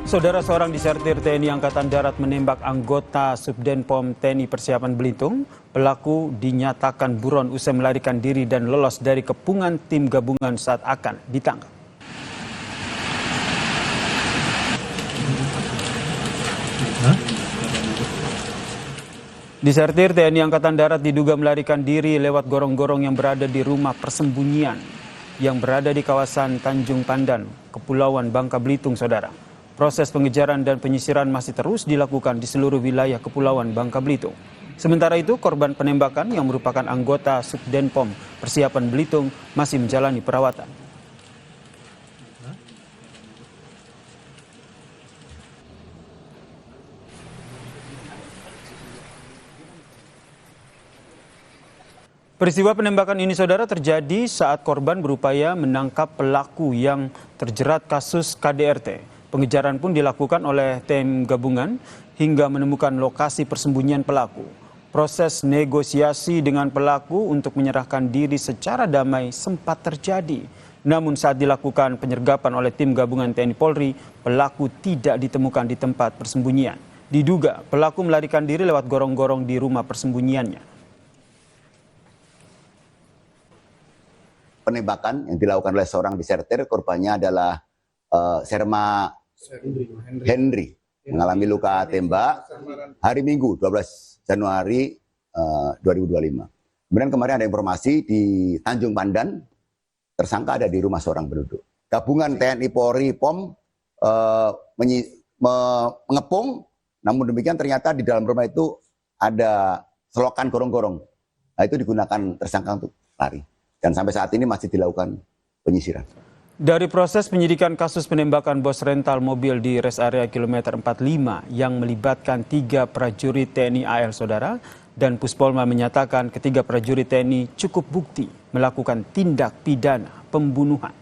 Saudara, seorang disertir TNI Angkatan Darat menembak anggota Subdenpom TNI Persiapan Belitung. Pelaku dinyatakan buron usai melarikan diri dan lolos dari kepungan tim gabungan saat akan ditangkap. Disertir TNI Angkatan Darat diduga melarikan diri lewat gorong-gorong yang berada di rumah persembunyian yang berada di kawasan Tanjung Pandan, Kepulauan Bangka Belitung, saudara. Proses pengejaran dan penyisiran masih terus dilakukan di seluruh wilayah Kepulauan Bangka Belitung. Sementara itu, korban penembakan yang merupakan anggota Subdenpom Persiapan Belitung masih menjalani perawatan. Peristiwa penembakan ini, saudara, terjadi saat korban berupaya menangkap pelaku yang terjerat kasus KDRT. Pengejaran pun dilakukan oleh tim gabungan hingga menemukan lokasi persembunyian pelaku. Proses negosiasi dengan pelaku untuk menyerahkan diri secara damai sempat terjadi. Namun saat dilakukan penyergapan oleh tim gabungan TNI Polri, pelaku tidak ditemukan di tempat persembunyian. Diduga pelaku melarikan diri lewat gorong-gorong di rumah persembunyiannya. Penembakan yang dilakukan oleh seorang disertir, korbannya adalah Serma Henry mengalami luka tembak hari Minggu 12 Januari 2025. Kemudian kemarin ada informasi di Tanjung Pandan tersangka ada di rumah seorang penduduk. Gabungan TNI Polri POM mengepung, namun demikian ternyata di dalam rumah itu ada selokan gorong-gorong. Nah, itu digunakan tersangka untuk lari. Dan sampai saat ini masih dilakukan penyisiran. Dari proses penyidikan kasus penembakan bos rental mobil di res area kilometer 45 yang melibatkan 3 prajurit TNI AL, saudara, dan Puspolma menyatakan ketiga prajurit TNI cukup bukti melakukan tindak pidana pembunuhan.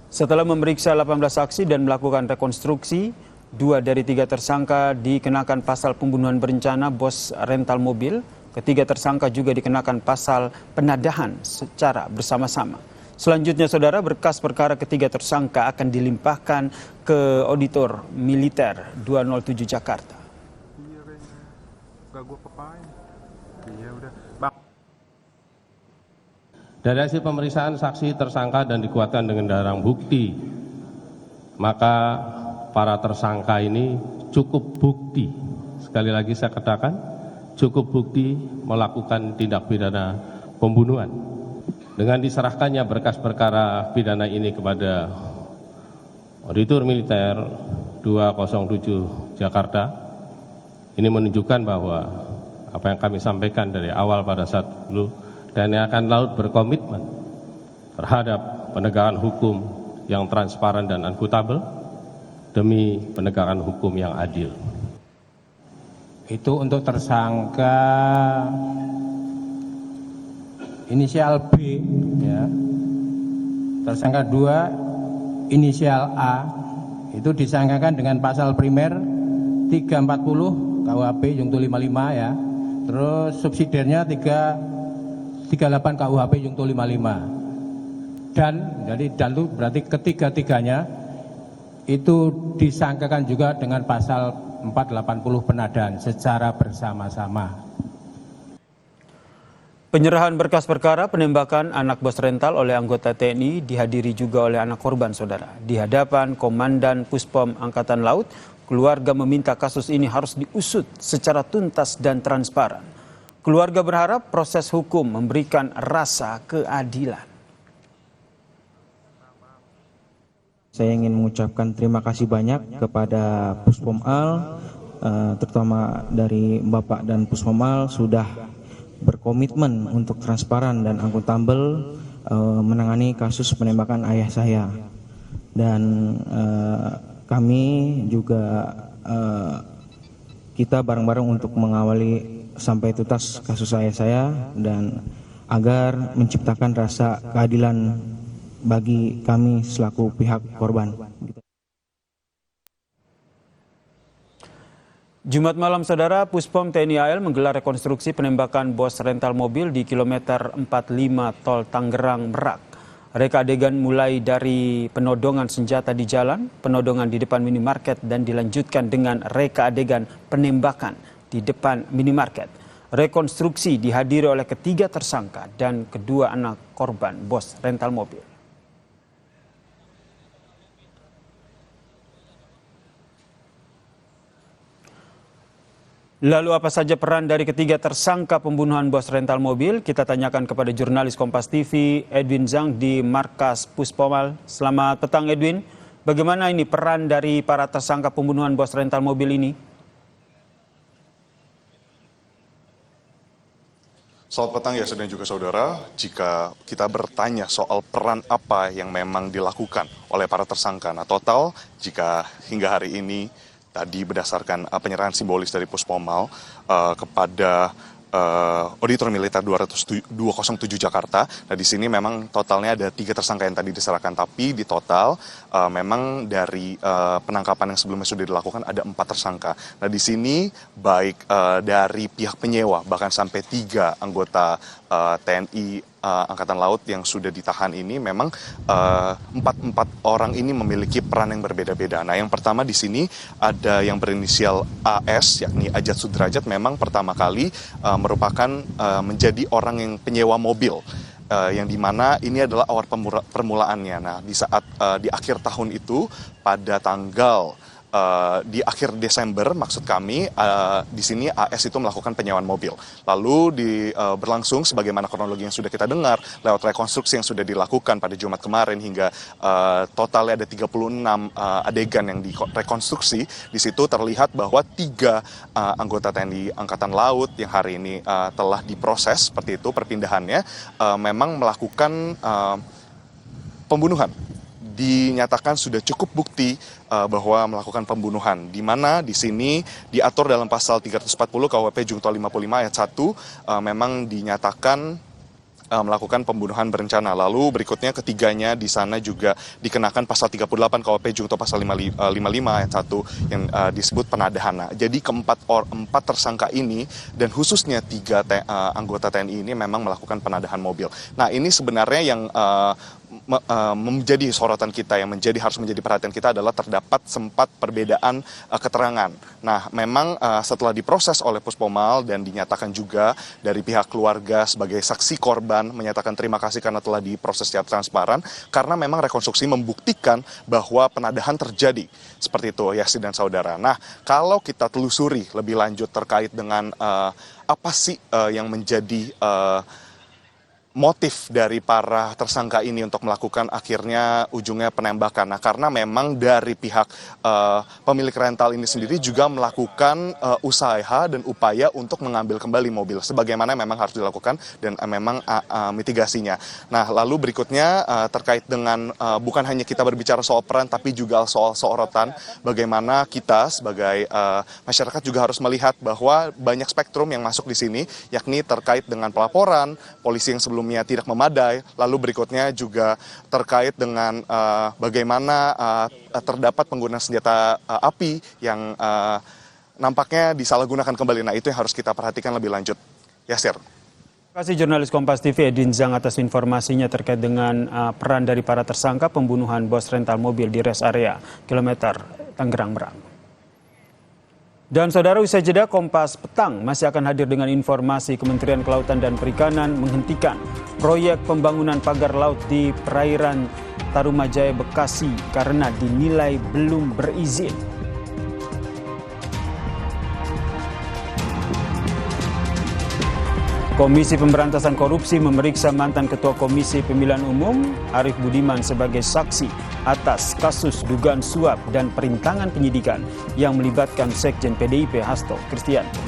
Setelah memeriksa 18 saksi dan melakukan rekonstruksi, 2 dari 3 tersangka dikenakan pasal pembunuhan berencana bos rental mobil. Ketiga tersangka juga dikenakan pasal penadahan secara bersama-sama. Selanjutnya, saudara, berkas perkara ketiga tersangka akan dilimpahkan ke Auditor Militer 207 Jakarta. Dari hasil pemeriksaan saksi tersangka dan dikuatkan dengan barang bukti, maka para tersangka ini cukup bukti. Sekali lagi saya katakan, cukup bukti melakukan tindak pidana pembunuhan. Dengan diserahkannya berkas perkara pidana ini kepada Auditor Militer 207 Jakarta, ini menunjukkan bahwa apa yang kami sampaikan dari awal pada saat dulu, TNI Angkatan Laut berkomitmen terhadap penegakan hukum yang transparan dan akuntabel demi penegakan hukum yang adil. Itu untuk tersangka inisial B, ya. Tersangka 2 inisial A itu disangkakan dengan pasal primer 340 KUHP Junto 55, ya. Terus subsidiarnya 338 KUHP Junto 55. Dan itu berarti ketiga-tiganya itu disangkakan juga dengan pasal 480 penadahan secara bersama-sama. Penyerahan berkas perkara penembakan anak bos rental oleh anggota TNI dihadiri juga oleh anak korban, saudara. Di hadapan Komandan Puspom Angkatan Laut, keluarga meminta kasus ini harus diusut secara tuntas dan transparan. Keluarga berharap proses hukum memberikan rasa keadilan. Saya ingin mengucapkan terima kasih banyak kepada Puspom-Al, terutama dari Bapak dan Puspom-Al sudah berkomitmen untuk transparan dan akuntabel menangani kasus penembakan ayah saya. Dan kami juga kita bareng-bareng untuk mengawali sampai tuntas kasus ayah saya dan agar menciptakan rasa keadilan bagi kami selaku pihak korban. Jumat malam, saudara, Puspom TNI AL menggelar rekonstruksi penembakan bos rental mobil di kilometer 45 Tol Tangerang Merak. Reka adegan mulai dari penodongan senjata di jalan, penodongan di depan minimarket, dan dilanjutkan dengan reka adegan penembakan di depan minimarket. Rekonstruksi dihadiri oleh ketiga tersangka dan kedua anak korban bos rental mobil. Lalu apa saja peran dari ketiga tersangka pembunuhan bos rental mobil? Kita tanyakan kepada jurnalis Kompas TV Edwin Zhang di Markas Puspomal. Selamat petang Edwin, bagaimana ini peran dari para tersangka pembunuhan bos rental mobil ini? Selamat petang ya dan juga saudara, jika kita bertanya soal peran apa yang memang dilakukan oleh para tersangka, nah total jika hingga hari ini tadi berdasarkan penyerahan simbolis dari Puspomal kepada Auditor Militer 207 Jakarta. Nah di sini memang totalnya ada 3 tersangka yang tadi diserahkan, tapi di total memang dari penangkapan yang sebelumnya sudah dilakukan ada 4 tersangka. Nah di sini baik dari pihak penyewa bahkan sampai 3 anggota TNI Angkatan Laut yang sudah ditahan ini memang 4 orang ini memiliki peran yang berbeda-beda. Nah yang pertama di sini ada yang berinisial AS yakni Ajat Sudrajat, memang pertama kali merupakan menjadi orang yang penyewa mobil. Yang dimana ini adalah awal permulaannya. Nah di saat di akhir tahun itu pada tanggal di akhir Desember, maksud kami di sini AS itu melakukan penyewaan mobil. Lalu berlangsung sebagaimana kronologi yang sudah kita dengar lewat rekonstruksi yang sudah dilakukan pada Jumat kemarin hingga totalnya ada 36 adegan yang direkonstruksi. Di situ terlihat bahwa 3 anggota TNI Angkatan Laut yang hari ini telah diproses seperti itu perpindahannya memang melakukan pembunuhan. Dinyatakan sudah cukup bukti bahwa melakukan pembunuhan, di mana di sini diatur dalam pasal 340 KUHP Junto 55 ayat 1 memang dinyatakan melakukan pembunuhan berencana. Lalu berikutnya ketiganya di sana juga dikenakan pasal 38 KUHP Junto pasal 55 ayat 1 yang disebut penadahan. Jadi keempat tersangka ini dan khususnya 3 anggota TNI ini memang melakukan penadahan mobil. Nah ini sebenarnya yang menjadi sorotan kita, yang harus menjadi perhatian kita adalah terdapat sempat perbedaan keterangan. Nah memang setelah diproses oleh Puspomal dan dinyatakan juga dari pihak keluarga sebagai saksi korban menyatakan terima kasih karena telah diproses secara transparan, karena memang rekonstruksi membuktikan bahwa penadahan terjadi. Seperti itu Yasin dan saudara. Nah kalau kita telusuri lebih lanjut terkait dengan apa sih yang menjadi motif dari para tersangka ini untuk melakukan akhirnya ujungnya penembakan. Nah karena memang dari pihak pemilik rental ini sendiri juga melakukan usaha dan upaya untuk mengambil kembali mobil sebagaimana memang harus dilakukan dan memang mitigasinya. Nah lalu berikutnya terkait dengan bukan hanya kita berbicara soal peran tapi juga soal sorotan, bagaimana kita sebagai masyarakat juga harus melihat bahwa banyak spektrum yang masuk di sini, yakni terkait dengan pelaporan polisi yang sebelumnya tidak memadai, lalu berikutnya juga terkait dengan bagaimana terdapat penggunaan senjata api yang nampaknya disalahgunakan kembali. Nah itu yang harus kita perhatikan lebih lanjut. Yasir. Terima kasih jurnalis Kompas TV Edwin Zhang atas informasinya terkait dengan peran dari para tersangka pembunuhan bos rental mobil di rest area kilometer Tangerang Merak. Dan saudara, usai jeda Kompas Petang masih akan hadir dengan informasi Kementerian Kelautan dan Perikanan menghentikan proyek pembangunan pagar laut di perairan Tarumajaya Bekasi karena dinilai belum berizin. Komisi Pemberantasan Korupsi memeriksa mantan Ketua Komisi Pemilihan Umum Arief Budiman sebagai saksi atas kasus dugaan suap dan perintangan penyidikan yang melibatkan Sekjen PDIP Hasto Kristianto.